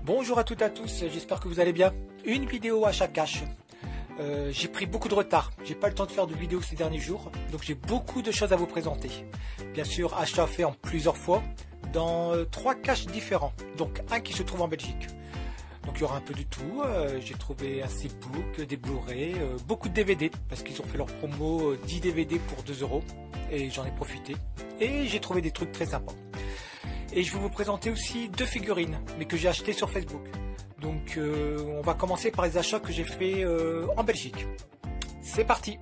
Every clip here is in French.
Bonjour à toutes et à tous, j'espère que vous allez bien. Une vidéo achat cash. J'ai pris beaucoup de retard, j'ai pas le temps de faire de vidéos ces derniers jours, donc j'ai beaucoup de choses à vous présenter. Bien sûr, achat fait en plusieurs fois, dans 3 caches différents, donc un qui se trouve en Belgique. Donc il y aura un peu du tout, j'ai trouvé un steelbook, des Blu-ray, beaucoup de DVD, parce qu'ils ont fait leur promo 10 DVD pour 2 €, et j'en ai profité. Et j'ai trouvé des trucs très sympas. Et je vais vous présenter aussi 2 figurines, mais que j'ai achetées sur Facebook. Donc on va commencer par les achats que j'ai fait en Belgique. C'est parti!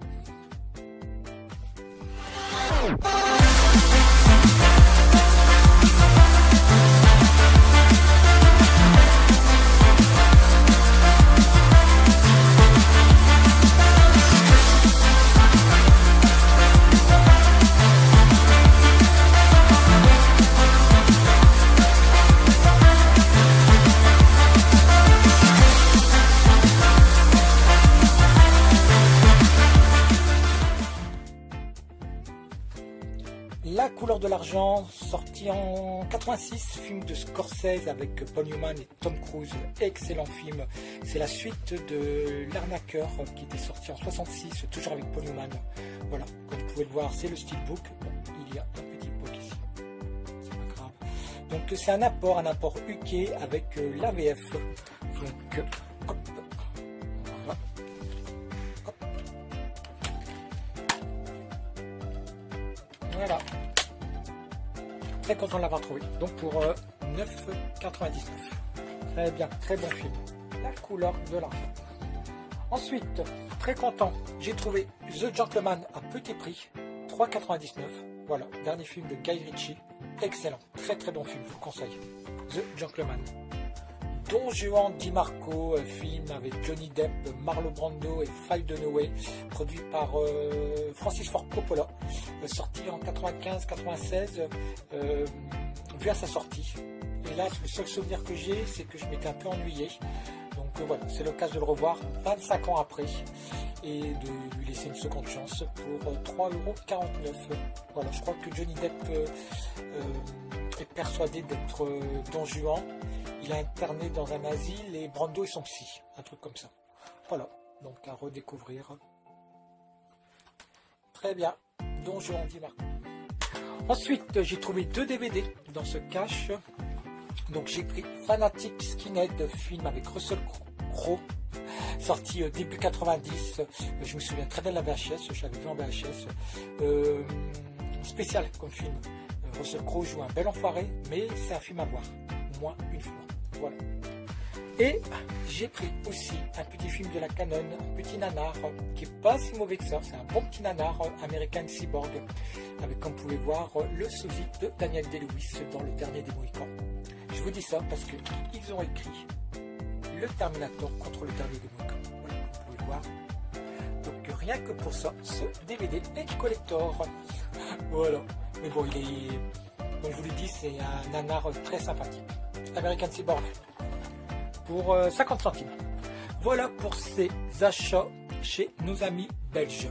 La couleur de l'argent, sorti en 86, film de Scorsese avec Paul Newman et Tom Cruise, excellent film. C'est la suite de L'Arnaqueur qui était sorti en 66, toujours avec Paul Newman. Voilà, comme vous pouvez le voir, c'est le steelbook. Bon, il y a un petit book ici, c'est pas grave. Donc c'est un apport UK avec l'AVF. Donc hop. Voilà. Hop. Voilà. Très content de l'avoir trouvé. Donc pour 9,99 €. Très bien, très bon film. La couleur de l'argent. Ensuite, très content, j'ai trouvé The Gentleman à petit prix, 3,99 €. Voilà, dernier film de Guy Ritchie. Excellent, très très bon film, je vous le conseille. The Gentleman. Don Juan Di Marco, film avec Johnny Depp, Marlon Brando et Faye Dunaway, produit par Francis Ford Coppola, sorti en 95-96, vu à sa sortie. Et là, le seul souvenir que j'ai, c'est que je m'étais un peu ennuyé. Donc voilà, c'est l'occasion de le revoir 25 ans après et de lui laisser une seconde chance pour 3,49 €. Voilà, je crois que Johnny Depp est persuadé d'être Don Juan. Il est interné dans un asile et Brando est son psy, un truc comme ça. Voilà, donc à redécouvrir. Très bien, Don Juan Di Marco. Ensuite, j'ai trouvé 2 DVD dans ce cache. Donc j'ai pris Fanatic Skinhead, film avec Russell Crowe, sorti début 90. Je me souviens très bien de la VHS, je l'avais vu en VHS. Spécial comme film. Russell Crowe joue un bel enfoiré, mais c'est un film à voir, au moins une fois. Voilà. Et j'ai pris aussi un petit film de la Canon, un petit nanar qui est pas si mauvais que ça. C'est un bon petit nanar American Cyborg avec, comme vous pouvez voir, le sosie de Daniel Day-Lewis dans Le Dernier des Mohicans. Je vous dis ça parce que ils ont écrit le Terminator contre Le Dernier des Mohicans. Voilà, vous pouvez le voir. Donc rien que pour ça, ce DVD est collector. Voilà. Mais bon, il est, comme je vous l'ai dit, c'est un nanar très sympathique. American Cyborg pour 50 centimes. Voilà pour ces achats chez nos amis belges.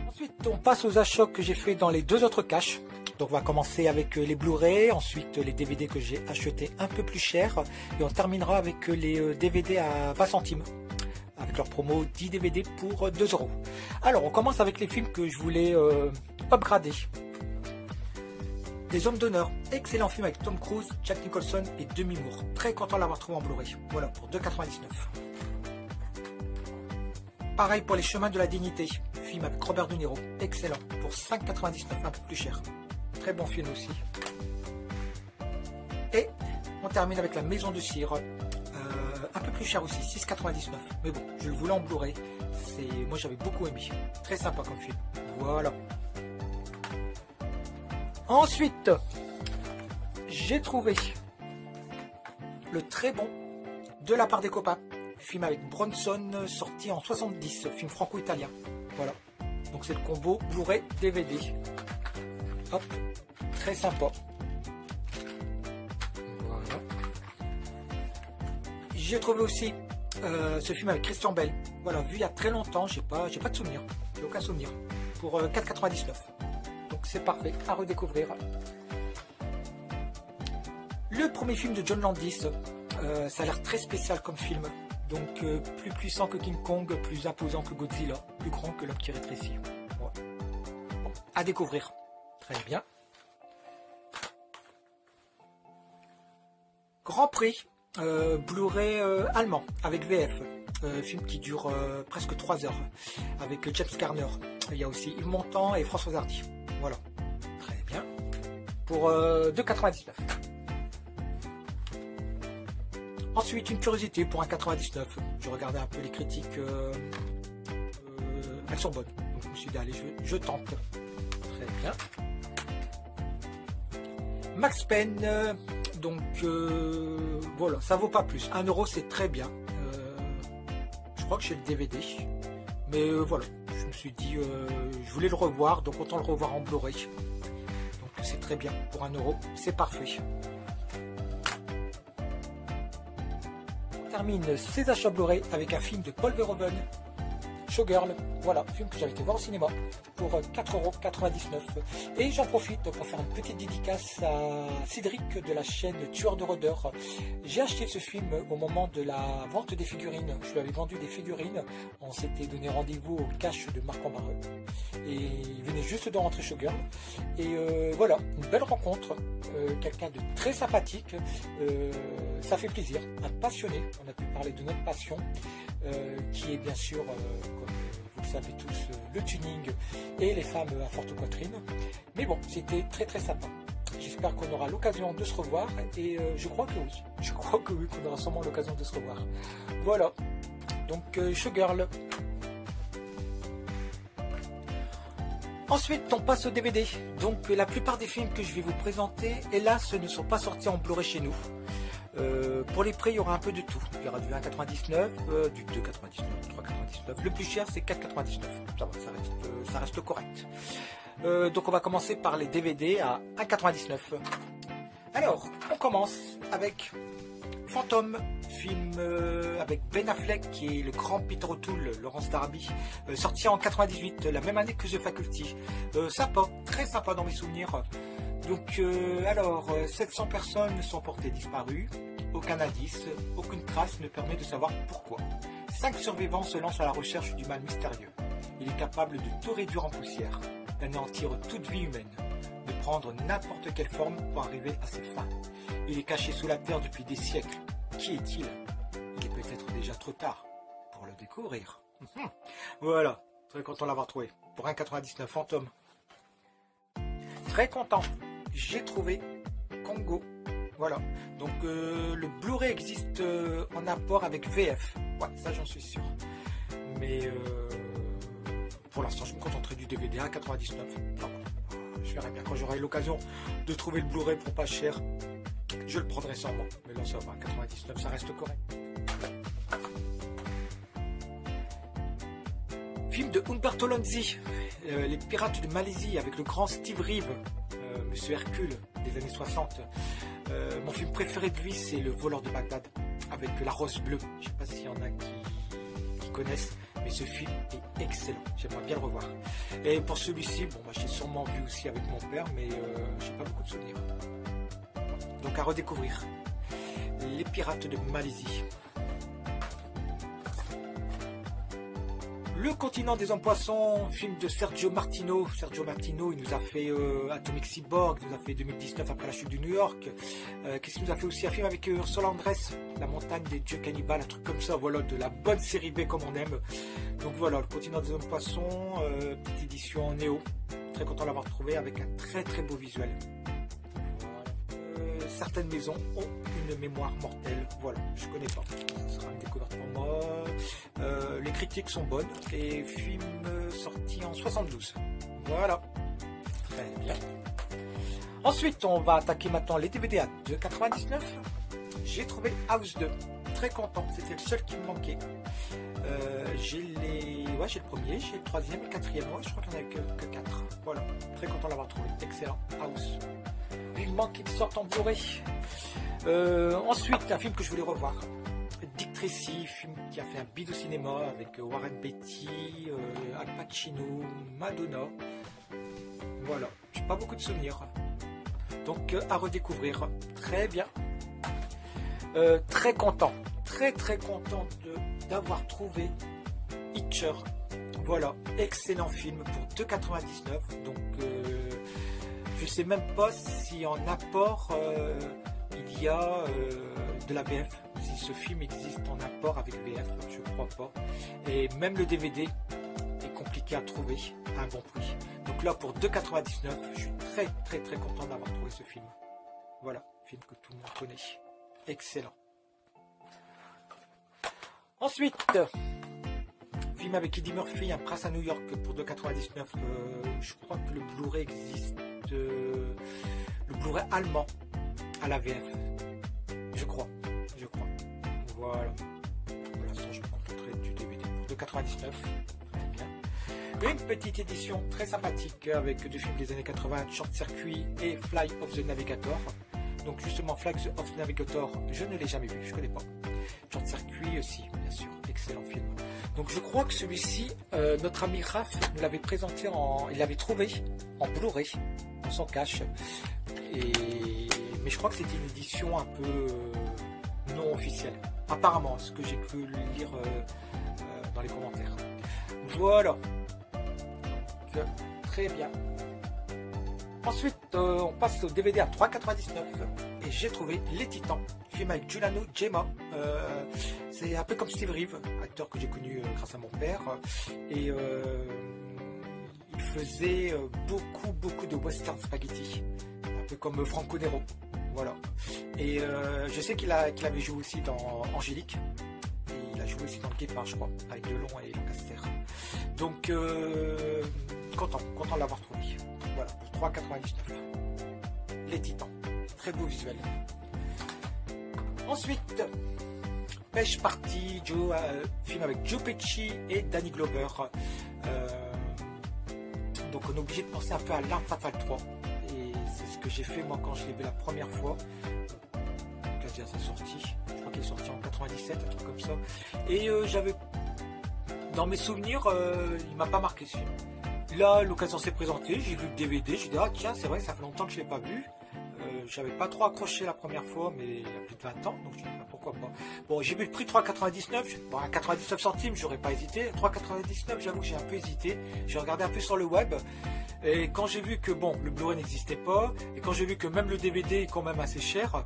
Ensuite, on passe aux achats que j'ai fait dans les 2 autres caches. Donc on va commencer avec les Blu-ray, ensuite les DVD que j'ai achetés un peu plus cher, et on terminera avec les DVD à 20 centimes, avec leur promo 10 DVD pour 2 €. Alors on commence avec les films que je voulais upgrader. Des Hommes d'honneur, excellent film avec Tom Cruise, Jack Nicholson et Demi Moore. Très content de l'avoir trouvé en Blu-ray. Voilà, pour 2,99 €. Pareil pour Les Chemins de la Dignité, film avec Robert De Niro. Excellent, pour 5,99 €, un peu plus cher. Très bon film aussi. Et on termine avec La Maison de Cire, un peu plus cher aussi, 6,99 €. Mais bon, je le voulais en Blu-ray. Moi j'avais beaucoup aimé. Très sympa comme film. Voilà. Ensuite, j'ai trouvé le très bon De la part des copains, film avec Bronson, sorti en 70, film franco-italien. Voilà, donc c'est le combo Blu-ray DVD. Hop, très sympa. Voilà. J'ai trouvé aussi ce film avec Christian Bale. Voilà, vu il y a très longtemps, j'ai pas de souvenir, j'ai aucun souvenir. Pour 4,99 €. Donc c'est parfait, à redécouvrir. Le premier film de John Landis, ça a l'air très spécial comme film. Donc plus puissant que King Kong, plus imposant que Godzilla, plus grand que l'homme qui rétrécit. Ouais. Bon, à découvrir. Très bien. Grand Prix, Blu-ray allemand, avec VF. Film qui dure presque 3 heures, avec James Garner. Il y a aussi Yves Montand et François Hardy. Voilà. Très bien. Pour 2,99 €. Ensuite, une curiosité pour 1,99 €. Je regardais un peu les critiques. Elles sont bonnes. Donc je me suis dit, allez, je tente. Très bien. Max Payne. Donc voilà, ça vaut pas plus. 1 € c'est très bien. Je crois que j'ai le DVD. Mais voilà, je me suis dit, je voulais le revoir. Donc autant le revoir en Blu-ray. Donc c'est très bien. Pour 1 €, c'est parfait. Termine ces achats Blu-ray avec un film de Paul Verhoeven, Showgirl. Voilà, film que j'avais été voir au cinéma pour 4,99 €. Et j'en profite pour faire une petite dédicace à Cédric de la chaîne Tueur de Rôdeurs. J'ai acheté ce film au moment de la vente des figurines. Je lui avais vendu des figurines. On s'était donné rendez-vous au cache de Marc Ambareux. Et il venait juste de rentrer Showgirl. Et voilà, une belle rencontre. Quelqu'un de très sympathique. Ça fait plaisir. Un passionné. On a pu parler de notre passion. Qui est bien sûr, comme vous le savez tous, le tuning et les femmes à forte poitrine. Mais bon, c'était très très sympa. J'espère qu'on aura l'occasion de se revoir et je crois que oui. Je crois que oui, qu'on aura sûrement l'occasion de se revoir. Voilà. Donc, Showgirl. Ensuite, on passe au DVD. Donc, la plupart des films que je vais vous présenter, hélas, ne sont pas sortis en Blu-ray chez nous. Pour les prix, il y aura un peu de tout. Il y aura du 1,99, du 2,99, 3,99. Le plus cher, c'est 4,99. Ça va, ça reste correct. Donc, on va commencer par les DVD à 1,99. Alors, on commence avec Fantôme, film avec Ben Affleck qui est le grand Peter O'Toole, Laurence Darby, sorti en 98, la même année que The Faculty. Sympa, très sympa dans mes souvenirs. Donc, 700 personnes sont portées disparues, aucun indice, aucune trace ne permet de savoir pourquoi. 5 survivants se lancent à la recherche du mal mystérieux. Il est capable de tout réduire en poussière, d'anéantir toute vie humaine, de prendre n'importe quelle forme pour arriver à ses fins. Il est caché sous la terre depuis des siècles. Qui est-il? Il est peut-être déjà trop tard pour le découvrir. Voilà, très content de l'avoir trouvé. Pour 1,99 Fantôme. Très content. J'ai trouvé Congo. Voilà. Donc le Blu-ray existe en apport avec VF. Ouais, ça j'en suis sûr. Mais pour l'instant, je me contenterai du DVD à 99. Enfin, je verrai bien quand j'aurai l'occasion de trouver le Blu-ray pour pas cher. Je le prendrai sûrement. Mais là, ça va. 99, ça reste correct. Film de Umberto Lonzi, Les Pirates de Malaisie, avec le grand Steve Reeve, Monsieur Hercule des années 60. Mon film préféré de lui, c'est Le Voleur de Bagdad, avec La Rose Bleue. Je ne sais pas s'il y en a qui connaissent, mais ce film est excellent. J'aimerais bien le revoir. Et pour celui-ci, bon, j'ai sûrement vu aussi avec mon père, mais j'ai pas beaucoup de souvenirs. Donc à redécouvrir. Les Pirates de Malaisie. Le continent des hommes poissons, film de Sergio Martino. Sergio Martino, il nous a fait Atomic Cyborg, il nous a fait 2019 après la chute de New York. Qu'est-ce qu'il nous a fait aussi? Un film avec Ursula Andress, La montagne des dieux cannibales, un truc comme ça. Voilà, de la bonne série B comme on aime. Donc voilà, le continent des hommes poissons, petite édition Néo. Très content de l'avoir trouvé avec un très très beau visuel. Certaines maisons ont une mémoire mortelle. Voilà, je connais pas. Ça sera une découverte pour moi. Les critiques sont bonnes. Et film sorti en 72. Voilà. Très bien. Ensuite, on va attaquer maintenant les DVD à 2,99. J'ai trouvé House 2. Très content. C'était le seul qui me manquait. J'ai le premier, j'ai le troisième et le quatrième. Ouais, je crois qu'il n'y en avait que 4. Voilà. Très content de l'avoir trouvé. Excellent. House. Vivement qu'il sorte en Blu-ray. Ensuite, un film que je voulais revoir. Dick Tracy, film qui a fait un bid au cinéma avec Warren Beatty, Al Pacino, Madonna. Voilà, j'ai pas beaucoup de souvenirs. Donc à redécouvrir. Très bien. Très content, très content d'avoir trouvé Hitcher. Voilà, excellent film pour 2,99 €. Donc je sais même pas si en apport il y a de la VF, si ce film existe en apport avec VF, je crois pas. Et même le DVD est compliqué à trouver à un bon prix. Donc là pour 2,99 €, je suis très content d'avoir trouvé ce film. Voilà, film que tout le monde connaît. Excellent. Ensuite, film avec Eddie Murphy, Un prince à New York pour 2,99 €. Je crois que le Blu-ray existe, le Blu-ray allemand à la VF. Je crois. Voilà. Pour l'instant, je me contenterai du DVD pour 2,99 €. Très bien. Une petite édition très sympathique avec deux films des années 80, Short Circuit et Flight of the Navigator. Donc justement, Flight of the Navigator, je ne l'ai jamais vu, je connais pas. Short Circuit aussi, bien sûr, excellent film. Donc je crois que celui-ci, notre ami Raph nous l'avait présenté il l'avait trouvé en Blu-ray, dans son cache. Mais je crois que c'était une édition un peu non officielle. Apparemment, ce que j'ai pu lire dans les commentaires. Voilà. Donc, très bien. Ensuite, on passe au DVD à 3,99 € et j'ai trouvé Les Titans, film avec Giuliano Gemma. C'est un peu comme Steve Reeve, acteur que j'ai connu grâce à mon père. Et il faisait beaucoup de western spaghetti, un peu comme Franco Nero. Voilà. Et je sais qu'il avait joué aussi dans Angélique. Et il a joué aussi dans Le Guépard, je crois, avec Delon et Lancaster. Donc, content de l'avoir trouvé. Voilà, pour 3,99 €. Les Titans. Très beau visuel. Ensuite, Pêche Party, film avec Joe Pesci et Danny Glover. Donc on est obligé de penser un peu à L'Arme Fatale 3. Et c'est ce que j'ai fait moi quand je l'ai vu la première fois. Quasi à sa sortie. Je crois qu'il est sorti en 97, un truc comme ça. Et j'avais... Dans mes souvenirs, il m'a pas marqué ce film. Là, l'occasion s'est présentée, j'ai vu le DVD, j'ai dit ah tiens, c'est vrai, ça fait longtemps que je l'ai pas vu. J'avais pas trop accroché la première fois, mais il y a plus de 20 ans, donc je me dis bah, pourquoi pas. Bon, j'ai vu le prix 3,99 €, bon, à 99 centimes, j'aurais pas hésité. 3,99 €, j'avoue que j'ai un peu hésité. J'ai regardé un peu sur le web, et quand j'ai vu que bon, le Blu-ray n'existait pas, et quand j'ai vu que même le DVD est quand même assez cher,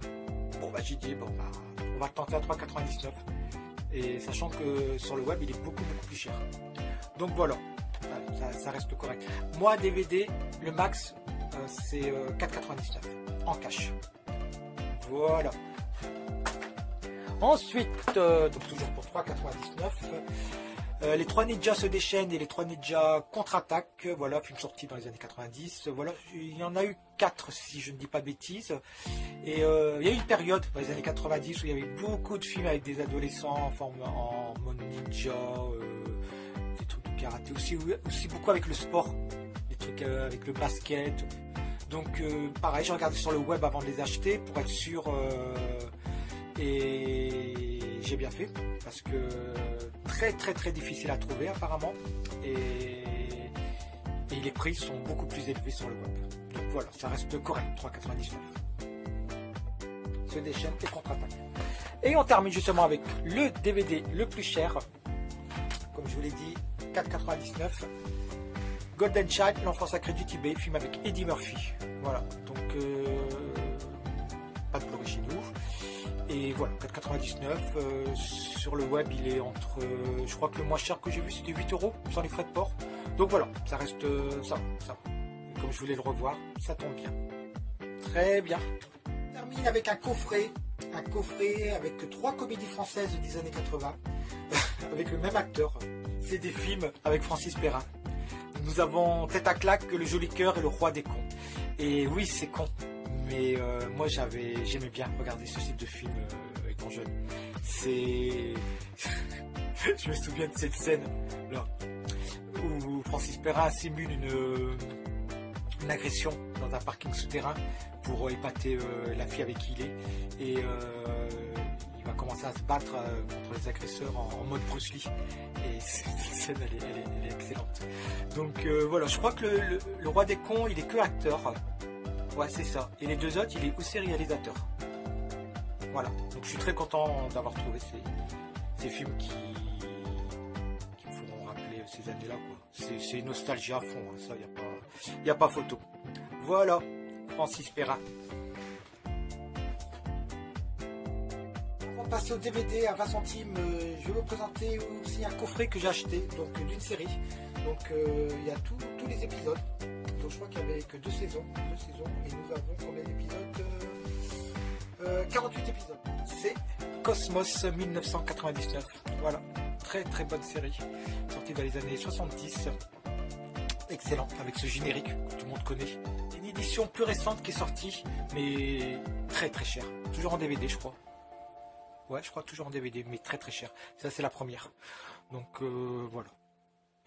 bon bah j'ai dit bon bah on va le tenter à 3,99 €. Et sachant que sur le web il est beaucoup plus cher. Donc voilà. Ça reste correct. Moi, DVD, le max, c'est 4,99 € en cash. Voilà. Ensuite, donc toujours pour 3,99 €, les 3 ninjas se déchaînent et les 3 ninjas contre-attaquent. Voilà, film sorti dans les années 90. Voilà, il y en a eu 4 si je ne dis pas de bêtises. Et il y a eu une période dans les années 90 où il y avait beaucoup de films avec des adolescents en mode ninja. Des trucs de karaté aussi beaucoup avec le sport, des trucs avec le basket. Donc pareil, j'ai regardé sur le web avant de les acheter pour être sûr, et j'ai bien fait parce que très difficile à trouver apparemment, et les prix sont beaucoup plus élevés sur le web. Donc voilà, ça reste correct, 3,99 €. Se déchaîne et contre-attaque. Et on termine justement avec le DVD le plus cher, comme je vous l'ai dit, 4,99 €. Golden Child, l'enfant sacré du Tibet, film avec Eddie Murphy. Voilà, donc pas de Blu-ray chez nous. Et voilà, 4,99 €. Sur le web, il est entre, je crois que le moins cher que j'ai vu c'était 8 € sans les frais de port. Donc voilà, ça reste ça. Comme je voulais le revoir, ça tombe bien. Très bien. On termine avec un coffret avec 3 comédies françaises des années 80 avec le même acteur. C'est des films avec Francis Perrin. Nous avons Tête à claque, Le joli cœur et Le roi des cons. Et oui, c'est con, mais moi j'aimais bien regarder ce type de film étant jeune. Je me souviens de cette scène là où Francis Perrin simule une agression dans un parking souterrain pour épater la fille avec qui il est, et il va commencer à se battre contre les agresseurs en mode Bruce Lee, et cette scène elle est excellente. Donc voilà, je crois que le roi des cons il est que acteur, ouais c'est ça, et les deux autres il est aussi réalisateur. Voilà, donc je suis très content d'avoir trouvé ces films qui me feront rappeler ces années-là. C'est une nostalgie à fond, hein. Ça, il n'y a pas photo. Voilà, Francis Perrin. On va passer au DVD à 20 centimes. Je vais vous présenter aussi un coffret que j'ai acheté, donc d'une série. Donc il y a tous les épisodes. Donc je crois qu'il n'y avait que deux saisons, et nous avons combien d'épisodes? 48 épisodes. C'est Cosmos 1999. Voilà, très très bonne série, sortie dans les années 70. Excellent, avec ce générique que tout le monde connaît. Une édition plus récente qui est sortie, mais très très chère. Toujours en DVD, je crois. Ouais, je crois toujours en DVD, mais très très cher. Ça, c'est la première. Donc voilà.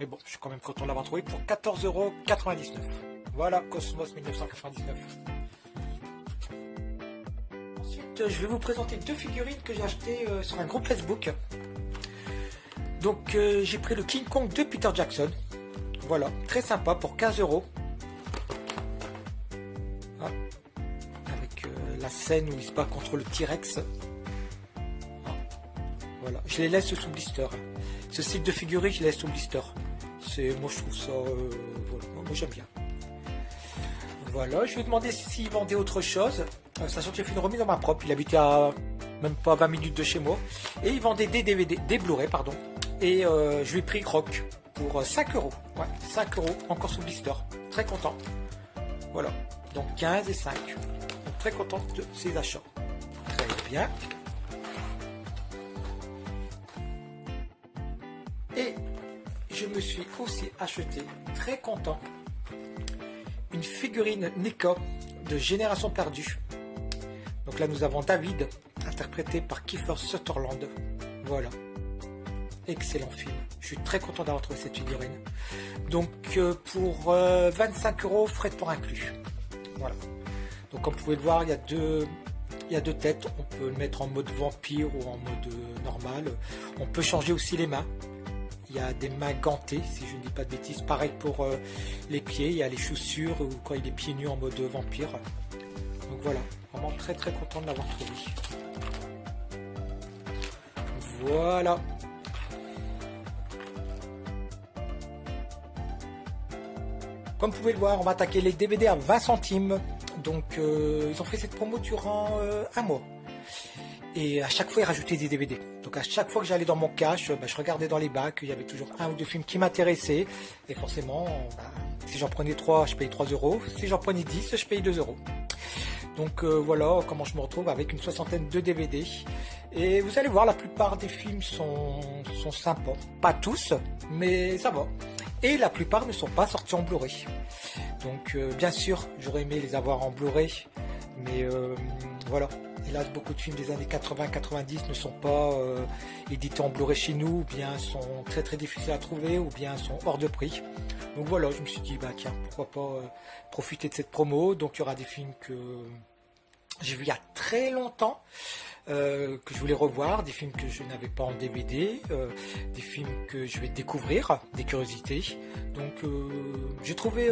Mais bon, je suis quand même content de l'avoir trouvé pour 14,99 €. Voilà, Cosmos 1999. Ensuite, je vais vous présenter deux figurines que j'ai achetées sur un groupe Facebook. Donc, j'ai pris le King Kong de Peter Jackson. Voilà, très sympa pour 15 €. Ah, avec la scène où il se bat contre le T-Rex. Ah, voilà, je les laisse sous blister. Ce style de figurine, je les laisse sous blister. Moi, je trouve ça... voilà, moi, j'aime bien. Voilà, je lui ai demandé s'il vendait autre chose. Sachant que j'ai fait une remise dans ma propre. Il habitait à même pas 20 minutes de chez moi. Et il vendait des DVD, des Blu-ray, pardon. Et je lui ai pris Rock pour 5 €. Ouais, 5 €, encore sous blister. Très content. Voilà, donc 15 et 5. Donc, très content de ces achats. Très bien. Et je me suis aussi acheté, très content, une figurine NECA de Génération Perdue. Donc là nous avons David, interprété par Kiefer Sutherland. Voilà, excellent film. Je suis très content d'avoir trouvé cette figurine. Donc pour 25 €, frais de port inclus. Voilà. Donc comme vous pouvez le voir, il y a deux têtes. On peut le mettre en mode vampire ou en mode normal. On peut changer aussi les mains. Il y a des mains gantées, si je ne dis pas de bêtises. Pareil pour les pieds, il y a les chaussures ou quand il est pieds nus en mode vampire. Donc voilà, vraiment très très content de l'avoir trouvé. Voilà. Comme vous pouvez le voir, on va attaquer les DVD à 20 centimes. Donc ils ont fait cette promo durant un mois. Et à chaque fois, ils rajoutaient des DVD. Donc à chaque fois que j'allais dans mon cache, je regardais dans les bacs, il y avait toujours un ou deux films qui m'intéressaient. Et forcément, si j'en prenais 3, je payais 3 €. Si j'en prenais 10, je payais 2 €. Donc voilà comment je me retrouve avec une soixantaine de DVD. Et vous allez voir, la plupart des films sont sympas. Pas tous, mais ça va. Et la plupart ne sont pas sortis en Blu-ray. Donc bien sûr, j'aurais aimé les avoir en Blu-ray. Mais voilà. Hélas, beaucoup de films des années 80-90 ne sont pas édités en Blu-ray chez nous, ou bien sont très très difficiles à trouver, ou bien sont hors de prix. Donc voilà, je me suis dit, tiens, pourquoi pas profiter de cette promo. Donc il y aura des films que j'ai vus il y a très longtemps, que je voulais revoir, des films que je n'avais pas en DVD, des films que je vais découvrir, des curiosités. Donc j'ai trouvé...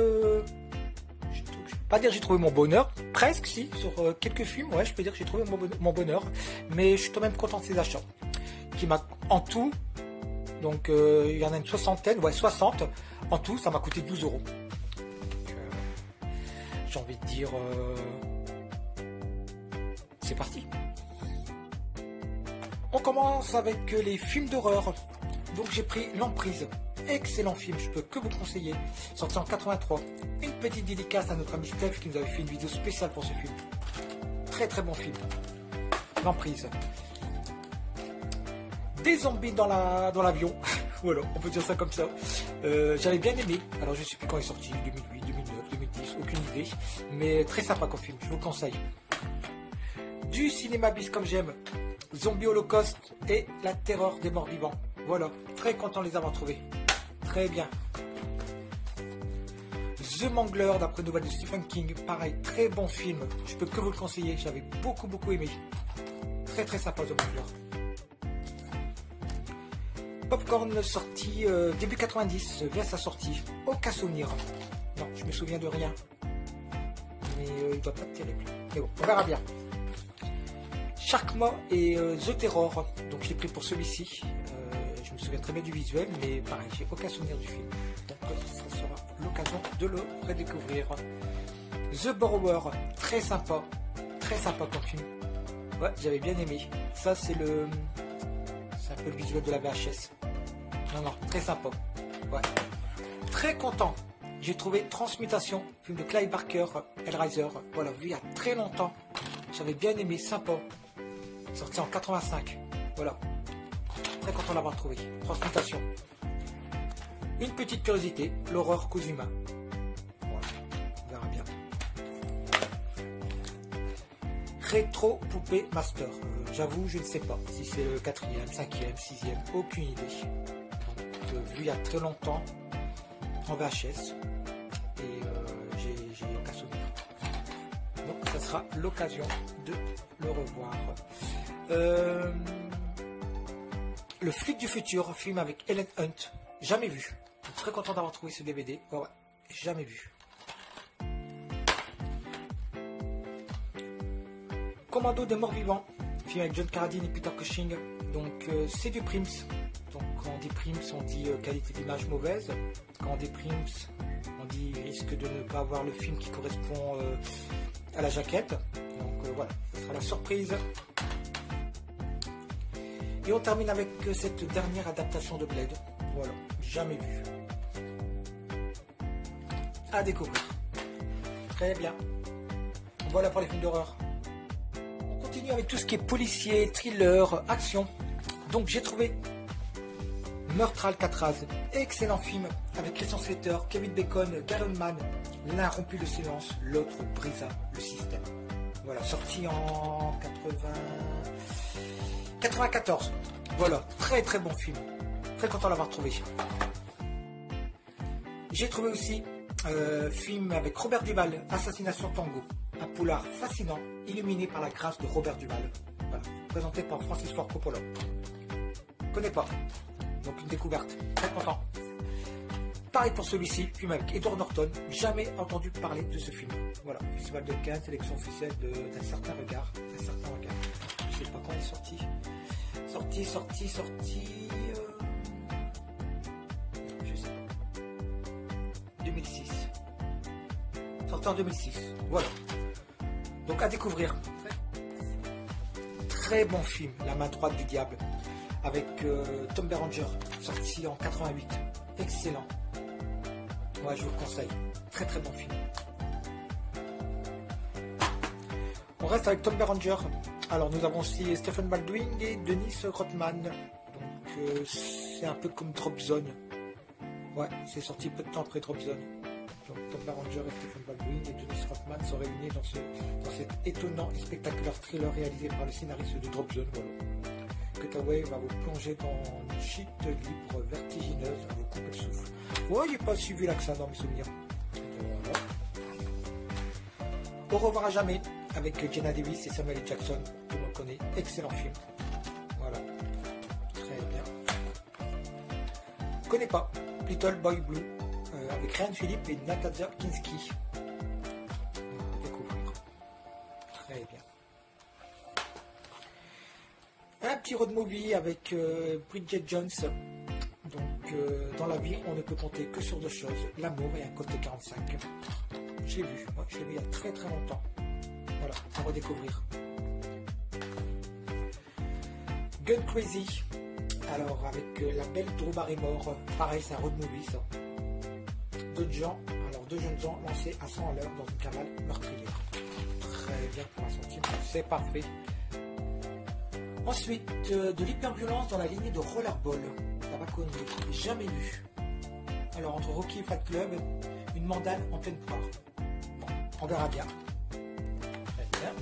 je peux pas dire j'ai trouvé mon bonheur, presque si, sur quelques films, ouais, je peux dire que j'ai trouvé mon bonheur, mais je suis quand même content de ces achats, qui m'a, en tout, donc il y en a une soixantaine, ouais, 60, en tout, ça m'a coûté 12 €. Donc, j'ai envie de dire, c'est parti. On commence avec les films d'horreur, donc j'ai pris L'Emprise. Excellent film, je peux que vous conseiller. Sorti en 83. Une petite dédicace à notre ami Steph qui nous avait fait une vidéo spéciale pour ce film. Très très bon film. L'Emprise. Des zombies dans l'avion. Voilà, on peut dire ça comme ça. J'avais bien aimé. Alors je ne sais plus quand il est sorti, 2008, 2009, 2010, aucune idée. Mais très sympa comme film, je vous le conseille. Du cinéma bis comme j'aime. Zombie Holocauste et La Terreur des morts vivants. Voilà, très content de les avoir trouvés. Très bien. The Mangler, d'après nouvelle de Stephen King. Pareil, très bon film. Je peux que vous le conseiller. J'avais beaucoup aimé. Très très sympa The Mangler. Popcorn sorti début 90, vers sa sortie. Aucun souvenir. Non, je me souviens de rien. Mais il doit pas être terrible. Mais bon, on verra bien. Sharkma et The Terror, donc je l'ai pris pour celui-ci. Je me souviens très bien du visuel, mais pareil, j'ai aucun souvenir du film. Donc ça sera l'occasion de le redécouvrir. The Borrower, très sympa comme film. Ouais, j'avais bien aimé. Ça c'est un peu le visuel de la VHS. Non, très sympa. Ouais. Très content. J'ai trouvé Transmutation, film de Clive Barker, Hellraiser. Voilà, vu il y a très longtemps. J'avais bien aimé, sympa. Sorti en 85. Voilà. Très content de l'avoir trouvé. Transmutation. Une petite curiosité, l'horreur Kojima. Voilà, on verra bien. Rétro Poupée Master. J'avoue, je ne sais pas si c'est le 4e, 5e, 6e, aucune idée. Donc, vu il y a très longtemps, en VHS, et j'ai aucun souvenir. Donc, ça sera l'occasion de le revoir. Le flic du futur, film avec Helen Hunt, jamais vu. Je suis très content d'avoir trouvé ce DVD. Ouais, jamais vu. Commando des morts vivants, film avec John Carradine et Peter Cushing. Donc c'est du Prims. Donc quand on dit Prims, on dit qualité d'image mauvaise. Quand on dit Prims, on dit risque de ne pas avoir le film qui correspond à la jaquette. Donc voilà, ce sera la surprise. Et on termine avec cette dernière adaptation de Blade. Voilà, jamais vu. À découvrir. Très bien. Voilà pour les films d'horreur. On continue avec tout ce qui est policier, thriller, action. Donc j'ai trouvé Meurtre à Alcatraz. Excellent film avec Christian Slater, Kevin Bacon, Gary Oldman. L'un rompit le silence, l'autre brisa le système. Voilà, sorti en 94. Voilà, très très bon film. Très content de l'avoir trouvé. J'ai trouvé aussi film avec Robert Duvall, Assassination Tango. Un polar fascinant, illuminé par la grâce de Robert Duvall. Voilà, présenté par Francis Ford Coppola. Connais pas. Donc une découverte. Très content. Pareil pour celui-ci, film avec Edward Norton. Jamais entendu parler de ce film. Voilà, Festival de Cannes, sélection officielle d'un certain regard. D'un certain regard. Je sais pas quand il est sorti. Je sais pas. 2006. Sorti en 2006. Voilà. Donc à découvrir. Très bon film, La main droite du diable. Avec Tom Berenger. Sorti en 88. Excellent. Ouais, je vous le conseille. Très très bon film. On reste avec Tom Berenger. Alors nous avons aussi Stephen Baldwin et Dennis Rodman. Donc c'est un peu comme Drop Zone. Ouais, c'est sorti peu de temps après Drop Zone. Donc Tom Berenger et Stephen Baldwin et Dennis Rodman sont réunis dans cet étonnant et spectaculaire thriller réalisé par le scénariste de Drop Zone. Voilà. Cutaway va vous plonger dans une chute libre vertigineuse à vous couper le souffle. Ouais, j'ai pas suivi l'accent dans mes souvenirs. Voilà. Au revoir à jamais avec Jenna Davis et Samuel L. Jackson. Tout le monde connaît. Excellent film. Voilà. Très bien. Connais pas. Little Boy Blue avec Ryan Philippe et Natasha Kinski. On va découvrir. Très bien. Un petit road movie avec Bridget Jones. Donc, dans la vie, on ne peut compter que sur deux choses, l'amour et un côté 45. Je l'ai vu, je l'ai vu il y a très très longtemps. Voilà, à redécouvrir. Gun Crazy. Alors, avec la belle Drew Barrymore. Pareil, c'est un road movie, ça. Deux jeunes gens lancés à 100 à l'heure dans une cavale meurtrière. Très bien pour un centime, c'est parfait. Ensuite, de l'hyperviolence dans la lignée de Rollerball. Ça va connu, jamais vu. Alors, entre Rocky et Fight Club, une mandale en pleine poire. Bon, on verra bien. Très bien.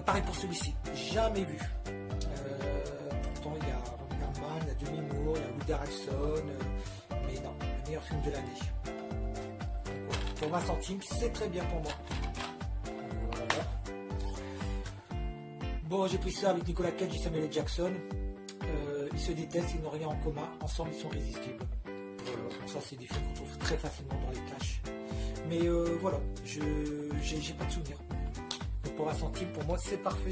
Pareil pour celui-ci, jamais vu. Pourtant, il y a Ron Perlman, il y a Demi Moore, il y a Woody Harrelson. Mais non, le meilleur film de l'année. Pour 20 centimes, c'est très bien pour moi. Bon, j'ai pris ça avec Nicolas Cage et Samuel L. Jackson. Ils se détestent, ils n'ont rien en commun. Ensemble, ils sont résistibles. Voilà. Ça, c'est des films qu'on trouve très facilement dans les caches. Mais voilà, j'ai pas de souvenir. Donc pour 1 centime, pour moi c'est parfait.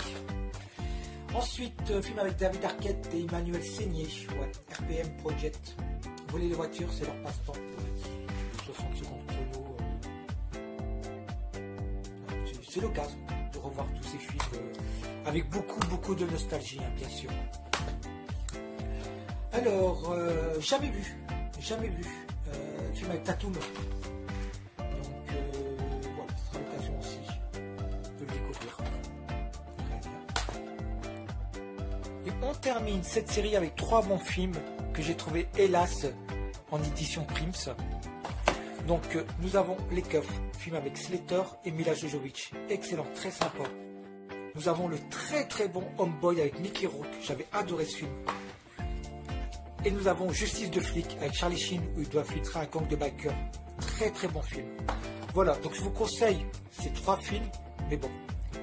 Ensuite, film avec David Arquette et Emmanuel Seigné, ouais, RPM Project. Voler les voitures, c'est leur passe-temps. 60 secondes chrono. C'est l'occasion de revoir tous ces films avec beaucoup de nostalgie, hein, bien sûr. Alors, jamais vu, film avec Tatum. Donc voilà, ce sera l'occasion aussi de le découvrir. Très bien. Et on termine cette série avec 3 bons films que j'ai trouvé hélas en édition Prims. Donc nous avons Les Keufs, film avec Slater et Mila Jovovich, excellent, très sympa. Nous avons le très bon Homeboy avec Mickey Rourke, j'avais adoré ce film. Et nous avons Justice de flic avec Charlie Sheen où il doit filtrer un gang de bikers, très bon film. Voilà, donc je vous conseille ces 3 films, mais bon,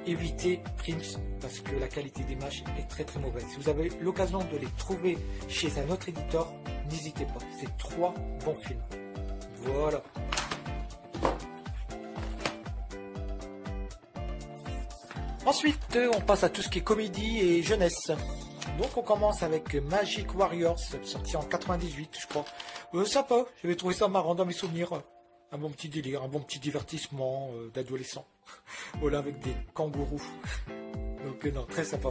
évitez Prims parce que la qualité des images est très mauvaise. Si vous avez l'occasion de les trouver chez un autre éditeur, n'hésitez pas, c'est 3 bons films. Voilà. Ensuite, on passe à tout ce qui est comédie et jeunesse. Donc on commence avec Magic Warriors, sorti en 98 je crois. Sympa, j'avais trouvé ça marrant dans mes souvenirs. Un bon petit délire, un bon petit divertissement d'adolescent. Voilà, avec des kangourous. Donc non, très sympa.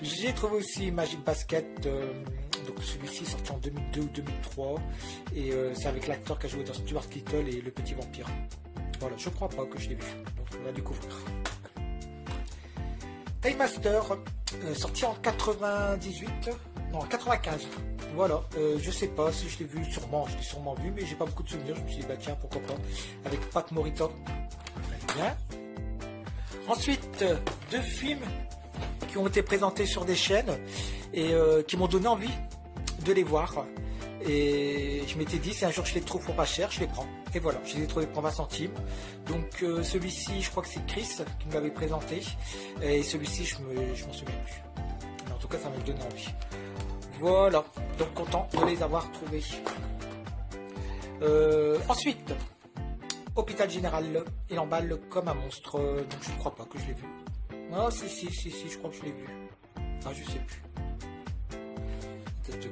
J'ai trouvé aussi Magic Basket, donc celui-ci sorti en 2002 ou 2003. Et c'est avec l'acteur qui a joué dans Stuart Little et Le Petit Vampire. Voilà, je crois pas que je l'ai vu, donc on va découvrir. Time Master, sorti en 98, non 95. Voilà, je sais pas si je l'ai vu, sûrement, je l'ai sûrement vu, mais j'ai pas beaucoup de souvenirs. Je me suis dit bah tiens pourquoi pas, avec Pat Morita. Très bien. Ensuite, 2 films qui ont été présentés sur des chaînes et qui m'ont donné envie de les voir. Et je m'étais dit si un jour je les trouve pour pas cher, je les prends. Et voilà, je les ai trouvés pour 20 centimes. Donc celui-ci, je crois que c'est Chris qui me l'avait présenté. Et celui-ci, je m'en souviens plus. Mais en tout cas, ça m'a donné envie. Voilà, donc content de les avoir trouvés. Ensuite, Hôpital Général, il emballe comme un monstre. Donc je ne crois pas que je l'ai vu. Ah si, je crois que je l'ai vu. Ah, je sais plus.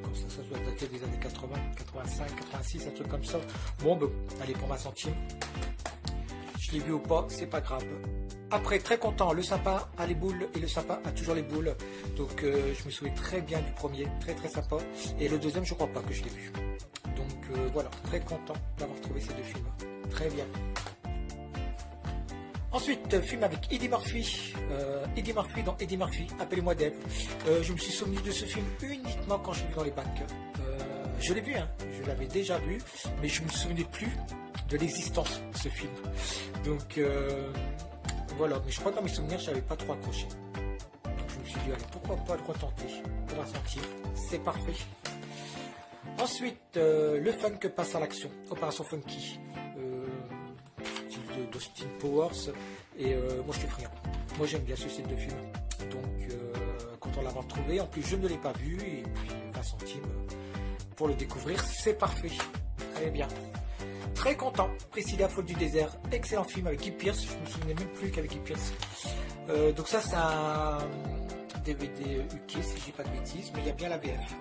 Comme ça doit dater des années 80, 85, 86, un truc comme ça. Bon, ben, allez, pour 20 centimes. Je l'ai vu ou pas, c'est pas grave. Après, très content, le sympa a les boules et le sympa a toujours les boules. Donc, je me souviens très bien du premier, très sympa. Et le deuxième, je crois pas que je l'ai vu. Donc, voilà, très content d'avoir trouvé ces 2 films. Très bien. Ensuite, film avec Eddie Murphy. Eddie Murphy dans Eddie Murphy, appelez-moi Dave. Je me suis souvenu de ce film uniquement quand je l'ai vu dans les bacs. Je l'ai vu, hein, je l'avais déjà vu, mais je ne me souvenais plus de l'existence de ce film. Donc voilà, mais je crois que dans mes souvenirs, je n'avais pas trop accroché. Donc je me suis dit, allez, pourquoi pas le retenter pour 1 centime, c'est parfait. Ensuite, le funk passe à l'action, Opération Funky. D'Austin Powers et moi je suis friand. Moi j'aime bien ce style de film, donc content de l'avoir trouvé. En plus je ne l'ai pas vu et puis 20 centimes pour le découvrir, c'est parfait. Très bien, très content. Priscilla Faute du désert, excellent film avec Guy Pearce. Je me souvenais même plus qu'avec Guy Pearce. Donc ça c'est un DVD UK si je dis pas de bêtises, mais il y a bien la VF.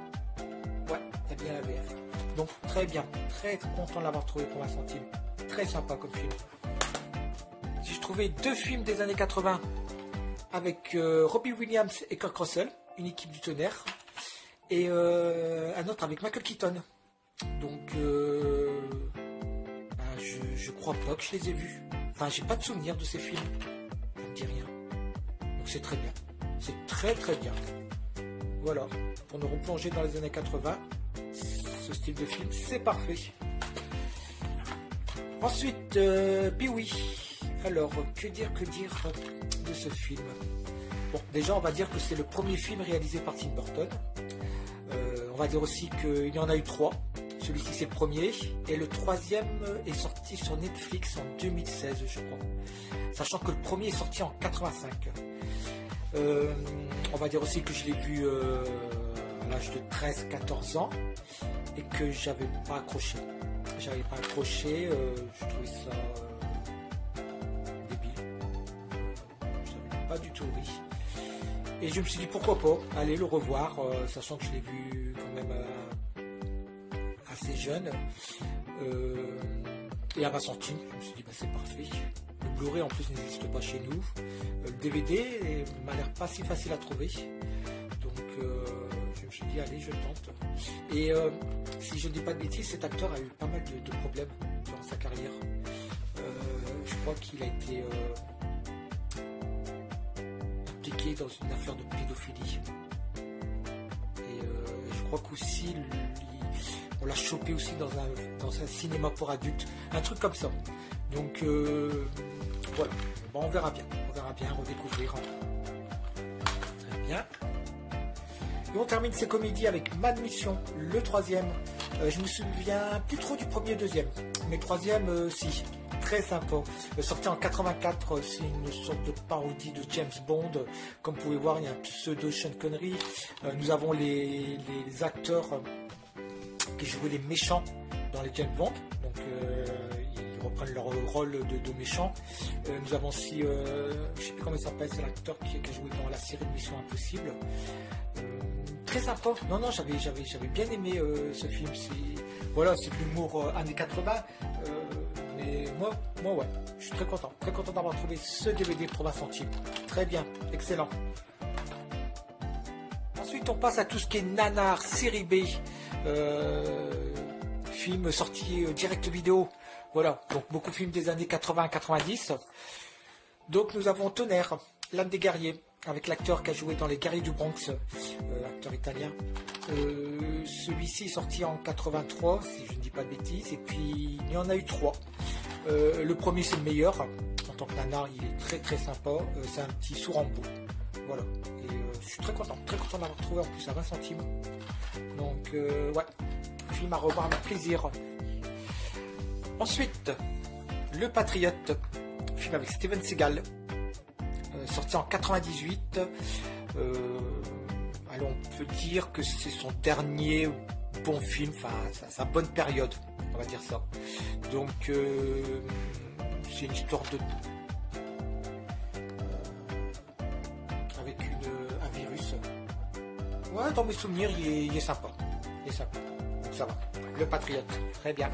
Ouais, il y a bien la VF. Donc très bien, très content de l'avoir trouvé pour 20 centimes. Très sympa comme film. J'ai trouvé 2 films des années 80 avec Robbie Williams et Kirk Russell, une équipe du tonnerre, et un autre avec Michael Keaton. Donc je crois pas que je les ai vus. Enfin, j'ai pas de souvenir de ces films. Ça me dit rien. Donc c'est très bien. C'est très bien. Voilà. Pour nous replonger dans les années 80, ce style de film, c'est parfait. Ensuite, Pee-wee. Alors, que dire de ce film? Bon, déjà, on va dire que c'est le premier film réalisé par Tim Burton. On va dire aussi qu'il y en a eu 3. Celui-ci, c'est le premier. Et le 3e est sorti sur Netflix en 2016, je crois. Sachant que le premier est sorti en 85. On va dire aussi que je l'ai vu à l'âge de 13-14 ans. Et que j'avais pas accroché. Je trouvais ça... Story. Et je me suis dit pourquoi pas aller le revoir, sachant que je l'ai vu quand même assez jeune. Et à 20 centimes, je me suis dit bah, c'est parfait. Le Blu-ray en plus n'existe pas chez nous. Le DVD m'a l'air pas si facile à trouver. Donc je me suis dit allez je tente. Et si je ne dis pas de bêtises, cet acteur a eu pas mal de problèmes durant sa carrière. Je crois qu'il a été impliqué dans une affaire de pédophilie. Et je crois qu'aussi on l'a chopé aussi dans un cinéma pour adultes, un truc comme ça. Donc voilà, bon, on verra bien, redécouvrir. Très bien. Et on termine ces comédies avec Mad Mission, le troisième. Je me souviens plus trop du premier et deuxième, mais le troisième, si, très sympa. Sorti en 84, c'est une sorte de parodie de James Bond. Comme vous pouvez voir, il y a un pseudo Sean Connery. Nous avons les acteurs qui jouaient les méchants dans les James Bond. Donc ils reprennent leur rôle de méchants. Nous avons aussi, je ne sais plus comment il s'appelle, c'est l'acteur qui a joué dans la série de Mission Impossible. Très sympa. Non, j'avais bien aimé ce film. Voilà, c'est de l'humour années 80. Mais moi, ouais, je suis très content d'avoir trouvé ce DVD pour 20 centimes. Très bien, excellent. Ensuite, on passe à tout ce qui est nanar, série B, film sorti direct vidéo. Voilà, donc beaucoup de films des années 80-90. Donc nous avons Tonnerre, l'âme des guerriers, avec l'acteur qui a joué dans Les Guerriers du Bronx, acteur italien. Celui-ci est sorti en 83, si je ne dis pas de bêtises, et puis il y en a eu 3. Le premier c'est le meilleur, en tant que nanar il est très très sympa, c'est un petit Sourambo. Voilà, et je suis très content d'avoir trouvé en plus à 20 centimes. Donc ouais, film à revoir avec plaisir. Ensuite, Le Patriote, film avec Steven Seagal, sorti en 98. Alors on peut dire que c'est son dernier bon film, enfin sa bonne période, on va dire ça. Donc c'est une histoire de avec un virus. Ouais, dans mes souvenirs, il est sympa. Donc ça va. Le Patriote, très bien.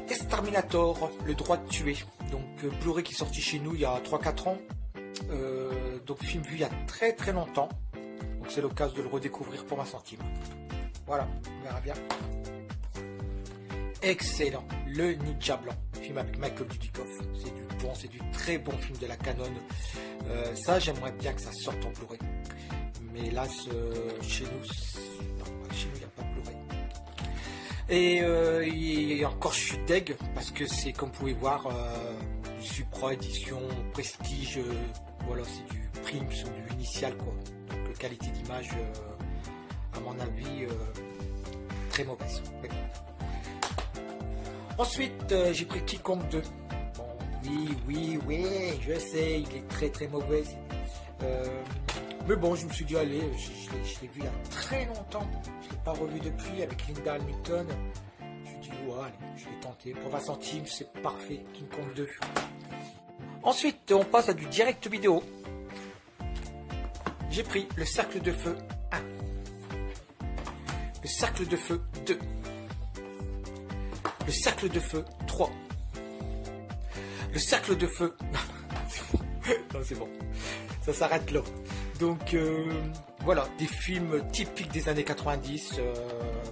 Exterminator, le droit de tuer. Donc Blu-ray qui est sorti chez nous il y a 3-4 ans. Donc film vu il y a très très longtemps. Donc c'est l'occasion de le redécouvrir pour 20 centimes. Voilà, on verra bien. Excellent, Le Ninja Blanc, film avec Michael Dudikoff. C'est du très bon film de la Canon. Ça j'aimerais bien que ça sorte en Blu-ray. Mais là chez nous il n'y a pas de Blu-ray. Et encore je suis deg parce que c'est comme vous pouvez voir du Supra édition Prestige, voilà, c'est du prime ou du initial quoi. Donc qualité d'image à mon avis très mauvaise. Mais bon. Ensuite j'ai pris King Kong 2. Bon, oui, je sais, il est très très mauvais. Mais bon, je me suis dit allez, je l'ai vu il y a très longtemps. Je ne l'ai pas revu depuis avec Linda Hamilton. Je me suis dit ouais, allez, je l'ai tenté. Pour 20 centimes, c'est parfait. King Kong 2. Ensuite, on passe à du direct vidéo. J'ai pris Le Cercle de Feu 1. Le Cercle de Feu 2. Le Cercle de Feu 3. Le Cercle de Feu... Non, c'est bon. Ça s'arrête là. Donc voilà, des films typiques des années 90,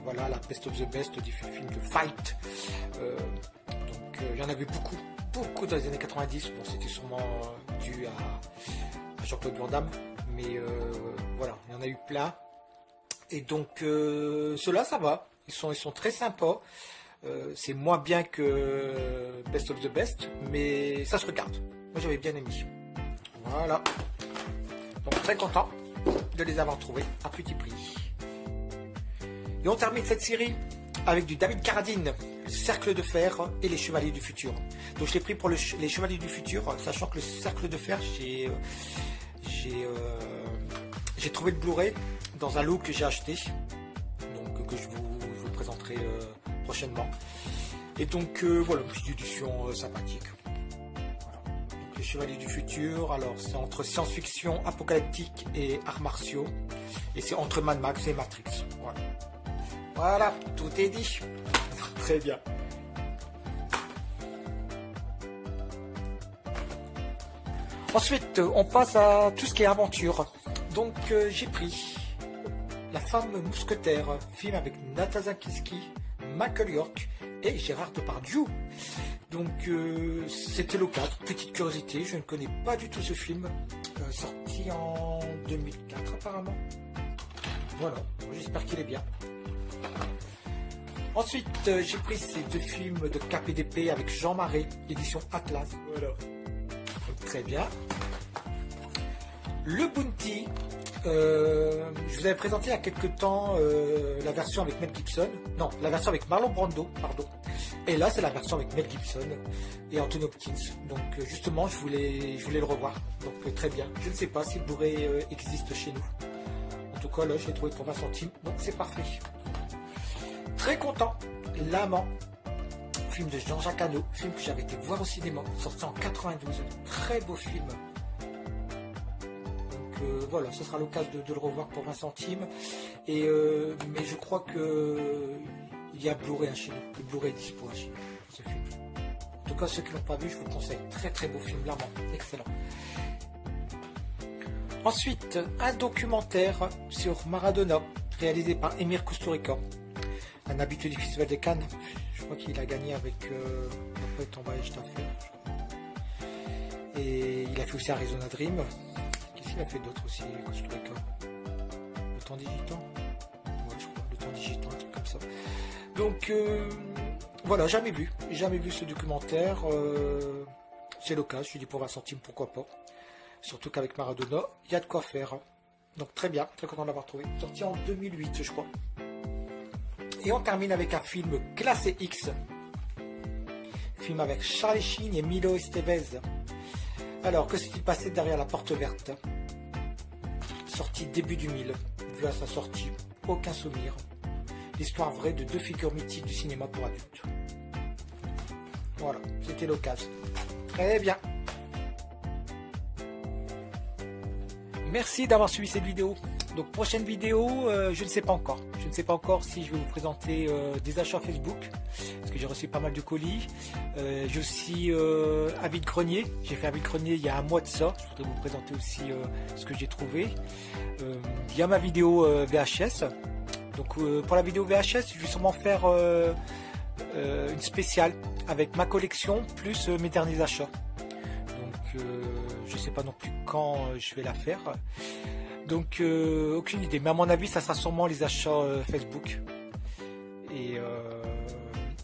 voilà, la best of the best, des films de fight. Donc il y en avait beaucoup dans les années 90. Bon, c'était sûrement dû à Jean-Claude Van Damme, mais voilà, il y en a eu plein. Et donc ceux-là, ça va, ils sont très sympas. C'est moins bien que Best of the Best, mais ça se regarde. Moi j'avais bien aimé. Voilà. Donc très content de les avoir trouvés à petit prix. Et on termine cette série avec du David Carradine, Le Cercle de Fer et Les Chevaliers du Futur. Donc je l'ai pris pour les Chevaliers du Futur, sachant que Le Cercle de Fer, j'ai trouvé le Blu-ray dans un lot que j'ai acheté, donc que je vous présenterai prochainement. Et donc voilà, une petite édition sympathique. Voilà. Donc Les Chevaliers du Futur. Alors c'est entre science-fiction apocalyptique et arts martiaux. Et c'est entre Mad Max et Matrix. Voilà. Voilà, tout est dit. Très bien. Ensuite, on passe à tout ce qui est aventure. Donc j'ai pris La Femme Mousquetaire, film avec Natasha Kinski, Michael York et Gérard Depardieu. Donc c'était l'occasion, petite curiosité, je ne connais pas du tout ce film, sorti en 2004 apparemment. Voilà, j'espère qu'il est bien. Ensuite, j'ai pris ces deux films de KPDP avec Jean Marais, édition Atlas. Voilà. Donc, très bien. Le Bounty. Je vous avais présenté il y a quelques temps la version avec Mel Gibson. Non, la version avec Marlon Brando, pardon. Et là, c'est la version avec Mel Gibson et Anthony Hopkins. Donc, justement, je voulais le revoir. Donc, très bien. Je ne sais pas si le Blu-ray existe chez nous. En tout cas, là, je l'ai trouvé pour 20 centimes. Donc, c'est parfait. Très content. L'Amant. Film de Jean-Jacques Hano. Film que j'avais été voir au cinéma. Sorti en 92. Très beau film. Voilà, ce sera l'occasion de le revoir pour 20 centimes. Et, mais je crois que il y a Blu-ray chez nous. Le Blu-ray est dispo chez nous, ce film. En tout cas, ceux qui ne l'ont pas vu, je vous le conseille. Très très beau film, l'Amant. Excellent. Ensuite, un documentaire sur Maradona, réalisé par Emir Kusturica, un habitué du Festival de Cannes. Je crois qu'il a gagné avec après Ton voyage d'affaires. Et il a fait aussi Arizona Dream. Il a fait d'autres aussi, Kusturica. Le temps digitant. Ouais, je crois, le temps digitant, un truc comme ça. Donc, voilà, jamais vu ce documentaire. C'est l'occasion, je dis pour 20 centimes, pourquoi pas. Surtout qu'avec Maradona, il y a de quoi faire. Donc, très bien, très content de l'avoir trouvé. Sorti en 2008, je crois. Et on termine avec un film classé X. Film avec Charlie Sheen et Milo Estevez. Alors, que s'est-il passé derrière la porte verte? Sorti début du 1000, vu à sa sortie, aucun souvenir. L'histoire vraie de deux figures mythiques du cinéma pour adultes. Voilà, c'était l'occasion. Très bien. Merci d'avoir suivi cette vidéo. Donc prochaine vidéo, je ne sais pas encore. Je ne sais pas encore si je vais vous présenter des achats Facebook, parce que j'ai reçu pas mal de colis. J'ai aussi un vide-grenier. J'ai fait un vide-grenier il y a un mois de ça. Je voudrais vous présenter aussi ce que j'ai trouvé. Il y a ma vidéo VHS. Donc pour la vidéo VHS, je vais sûrement faire une spéciale avec ma collection plus mes derniers achats. Donc je ne sais pas non plus quand je vais la faire. Donc aucune idée, mais à mon avis ça sera sûrement les achats Facebook. Et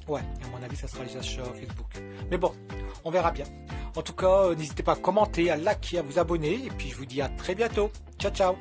ouais, à mon avis ça sera les achats Facebook. Mais bon, on verra bien. En tout cas, n'hésitez pas à commenter, à liker, à vous abonner. Et puis je vous dis à très bientôt. Ciao ciao.